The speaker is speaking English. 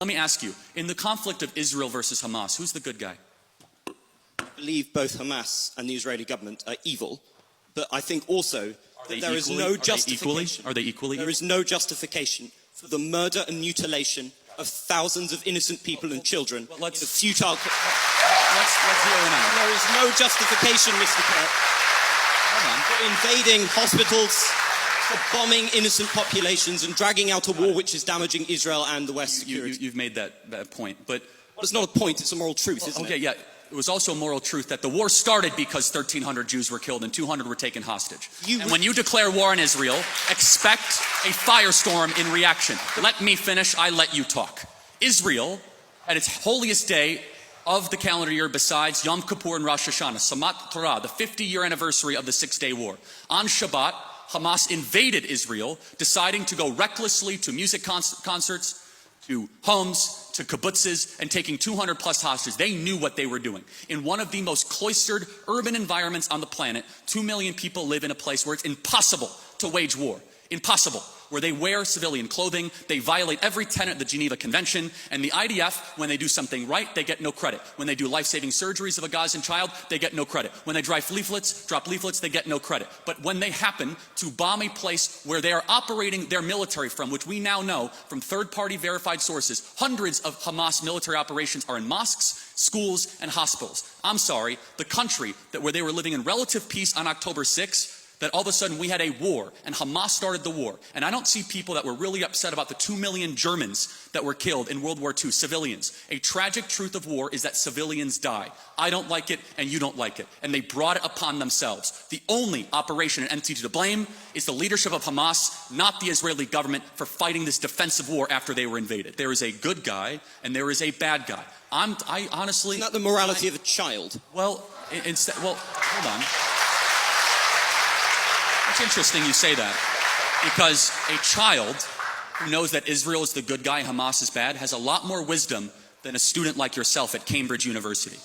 Let me ask you, in the conflict of Israel versus Hamas, who's the good guy? I believe both Hamas and the Israeli government are evil, but I think also that there is no justification. Are they equally? There is no justification for the murder and mutilation of thousands of innocent people and children in a futile... Let's zero in on it. There is no justification, Mr. Kirk, for invading hospitals, for bombing innocent populations and dragging out a war which is damaging Israel and the West's security. You've made that point, but... Well, it's not a point, it's a moral truth, isn't it? Okay, yeah. It was also a moral truth that the war started because 1,300 Jews were killed and 200 were taken hostage. And when you declare war on Israel, expect a firestorm in reaction. Let me finish, I let you talk. Israel, at its holiest day of the calendar year besides Yom Kippur and Rosh Hashanah, Samat Torah, the 50-year anniversary of the Six-Day War. On Shabbat, Hamas invaded Israel, deciding to go recklessly to music concerts, to homes, to kibbutzes, and taking 200 plus hostages. They knew what they were doing. In one of the most cloistered urban environments on the planet, 2 million people live in a place where it's impossible to wage war. Impossible. Where they wear civilian clothing, they violate every tenet of the Geneva Convention, and the IDF, when they do something right, they get no credit. When they do life-saving surgeries of a Gazan child, they get no credit. When they drop leaflets, they get no credit. But when they happen to bomb a place where they are operating their military from, which we now know from third-party verified sources, hundreds of Hamas military operations are in mosques, schools, and hospitals. I'm sorry, the country where they were living in relative peace on October 6th, that all of a sudden we had a war, and Hamas started the war. And I don't see people that were really upset about the 2 million Germans that were killed in World War II, civilians. A tragic truth of war is that civilians die. I don't like it, and you don't like it. And they brought it upon themselves. The only operation and entity to blame is the leadership of Hamas, not the Israeli government, for fighting this defensive war after they were invaded. There is a good guy, and there is a bad guy. I honestly... Isn't that the morality of a child? Well, hold on. It's interesting you say that, because a child who knows that Israel is the good guy, Hamas is bad, has a lot more wisdom than a student like yourself at Cambridge University.